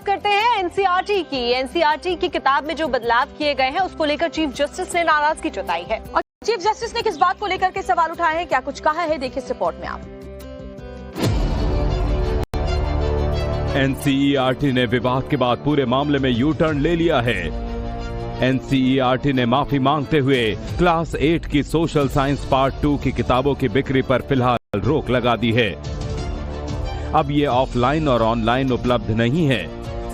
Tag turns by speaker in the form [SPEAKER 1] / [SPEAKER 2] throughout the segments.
[SPEAKER 1] करते हैं एनसीईआरटी की। एनसीईआरटी की किताब में जो बदलाव किए गए हैं उसको लेकर चीफ जस्टिस ने नाराजगी जताई है और चीफ जस्टिस ने किस बात को लेकर के सवाल उठाए हैं, क्या कुछ कहा है, देखिए इस रिपोर्ट में आप।
[SPEAKER 2] एनसीईआरटी ने विवाद के बाद पूरे मामले में यू टर्न ले लिया है। एनसीईआरटी ने माफी मांगते हुए क्लास 8 की सोशल साइंस पार्ट 2 की किताबों की बिक्री पर फिलहाल रोक लगा दी है। अब ये ऑफलाइन और ऑनलाइन उपलब्ध नहीं है।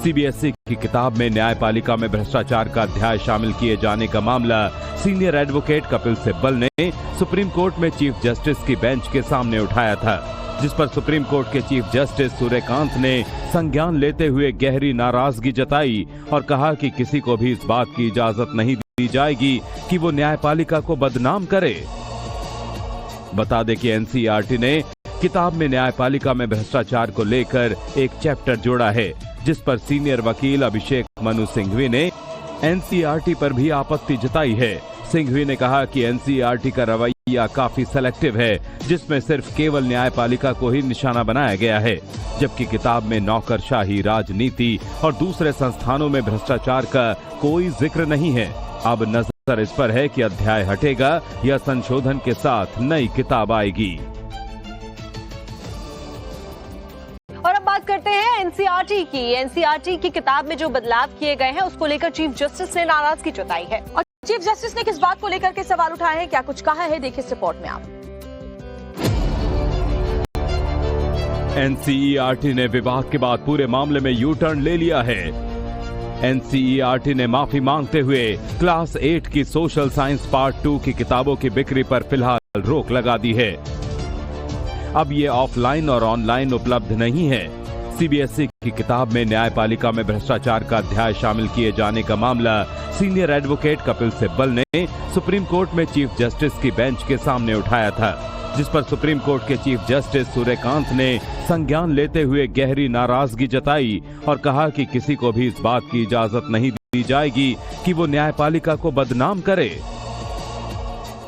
[SPEAKER 2] सीबीएसई की किताब में न्यायपालिका में भ्रष्टाचार का अध्याय शामिल किए जाने का मामला सीनियर एडवोकेट कपिल सिब्बल ने सुप्रीम कोर्ट में चीफ जस्टिस की बेंच के सामने उठाया था, जिस पर सुप्रीम कोर्ट के चीफ जस्टिस सूर्यकांत ने संज्ञान लेते हुए गहरी नाराजगी जताई और कहा कि किसी को भी इस बात की इजाजत नहीं दी जाएगी कि वो न्यायपालिका को बदनाम करे। बता दें कि एनसीईआरटी ने किताब में न्यायपालिका में भ्रष्टाचार को लेकर एक चैप्टर जोड़ा है, जिस पर सीनियर वकील अभिषेक मनु सिंघवी ने एनसीईआरटी पर भी आपत्ति जताई है। सिंघवी ने कहा कि एनसीईआरटी का रवैया काफी सेलेक्टिव है, जिसमें सिर्फ केवल न्यायपालिका को ही निशाना बनाया गया है, जबकि किताब में नौकरशाही, राजनीति और दूसरे संस्थानों में भ्रष्टाचार का कोई जिक्र नहीं है। अब नजर इस पर है कि अध्याय हटेगा या संशोधन के साथ नई किताब आएगी।
[SPEAKER 1] और अब बात करते हैं एनसीईआरटी की। एनसीईआरटी की किताब में जो बदलाव किए गए हैं उसको लेकर चीफ जस्टिस ने नाराजगी जताई है और चीफ जस्टिस ने किस बात को लेकर के सवाल उठाए हैं, क्या कुछ कहा है, देखिए इस रिपोर्ट में आप।
[SPEAKER 2] एनसीईआरटी ने विवाद के बाद पूरे मामले में यू टर्न ले लिया है। एनसीईआरटी ने माफी मांगते हुए क्लास 8 की सोशल साइंस पार्ट 2 की किताबों की बिक्री पर फिलहाल रोक लगा दी है। अब ये ऑफलाइन और ऑनलाइन उपलब्ध नहीं है। सीबीएसई की किताब में न्यायपालिका में भ्रष्टाचार का अध्याय शामिल किए जाने का मामला सीनियर एडवोकेट कपिल सिब्बल ने सुप्रीम कोर्ट में चीफ जस्टिस की बेंच के सामने उठाया था, जिस पर सुप्रीम कोर्ट के चीफ जस्टिस सूर्यकांत ने संज्ञान लेते हुए गहरी नाराजगी जताई और कहा कि किसी को भी इस बात की इजाजत नहीं दी जाएगी कि वो न्यायपालिका को बदनाम करे।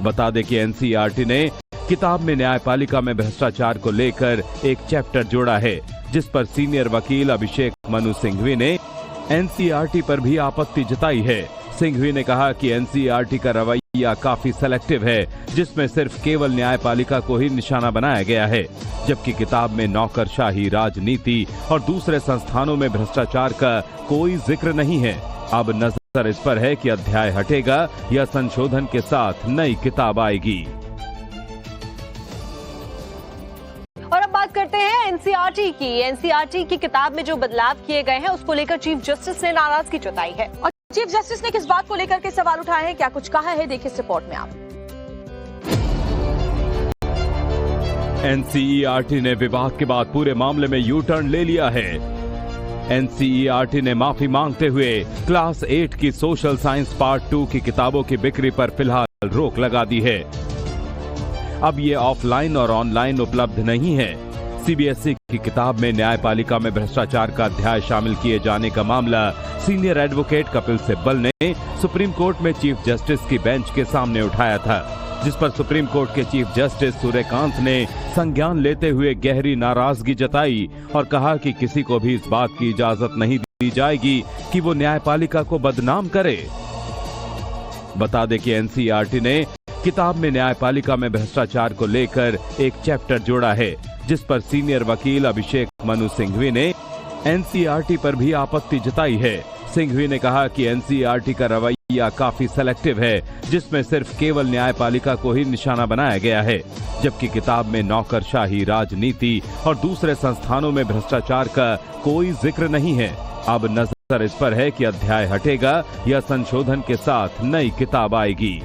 [SPEAKER 2] बता दें कि एनसीईआरटी ने किताब में न्यायपालिका में भ्रष्टाचार को लेकर एक चैप्टर जोड़ा है, जिस पर सीनियर वकील अभिषेक मनु सिंघवी ने एनसीईआरटी पर भी आपत्ति जताई है। सिंघवी ने कहा कि एनसीईआरटी का रवैया काफी सेलेक्टिव है, जिसमें सिर्फ केवल न्यायपालिका को ही निशाना बनाया गया है, जबकि किताब में नौकरशाही, राजनीति और दूसरे संस्थानों में भ्रष्टाचार का कोई जिक्र नहीं है। अब नजर इस पर है कि अध्याय हटेगा या संशोधन के साथ नई किताब आएगी।
[SPEAKER 1] और अब बात करते हैं एनसीईआरटी की। एनसीईआरटी की किताब में जो बदलाव किए गए हैं उसको लेकर चीफ जस्टिस ने नाराजगी जताई है और चीफ जस्टिस ने किस बात को लेकर के सवाल उठाए हैं, क्या कुछ कहा है, देखिए इस रिपोर्ट में आप।
[SPEAKER 2] एनसीईआरटी ने विवाद के बाद पूरे मामले में यू टर्न ले लिया है। एनसीईआरटी ने माफी मांगते हुए क्लास 8 की सोशल साइंस पार्ट 2 की किताबों की बिक्री पर फिलहाल रोक लगा दी है। अब ये ऑफलाइन और ऑनलाइन उपलब्ध नहीं है। सीबीएसई की किताब में न्यायपालिका में भ्रष्टाचार का अध्याय शामिल किए जाने का मामला सीनियर एडवोकेट कपिल सिब्बल ने सुप्रीम कोर्ट में चीफ जस्टिस की बेंच के सामने उठाया था, जिस पर सुप्रीम कोर्ट के चीफ जस्टिस सूर्यकांत ने संज्ञान लेते हुए गहरी नाराजगी जताई और कहा कि किसी को भी इस बात की इजाजत नहीं दी जाएगी कि वो न्यायपालिका को बदनाम करे। बता दें कि एनसीईआरटी ने किताब में न्यायपालिका में भ्रष्टाचार को लेकर एक चैप्टर जोड़ा है, जिस पर सीनियर वकील अभिषेक मनु सिंघवी ने एनसीईआरटी पर भी आपत्ति जताई है। सिंघवी ने कहा कि एनसीईआरटी का रवैया काफी सेलेक्टिव है, जिसमें सिर्फ केवल न्यायपालिका को ही निशाना बनाया गया है, जबकि किताब में नौकरशाही, राजनीति और दूसरे संस्थानों में भ्रष्टाचार का कोई जिक्र नहीं है। अब नजर इस पर है कि अध्याय हटेगा या संशोधन के साथ नई किताब आएगी।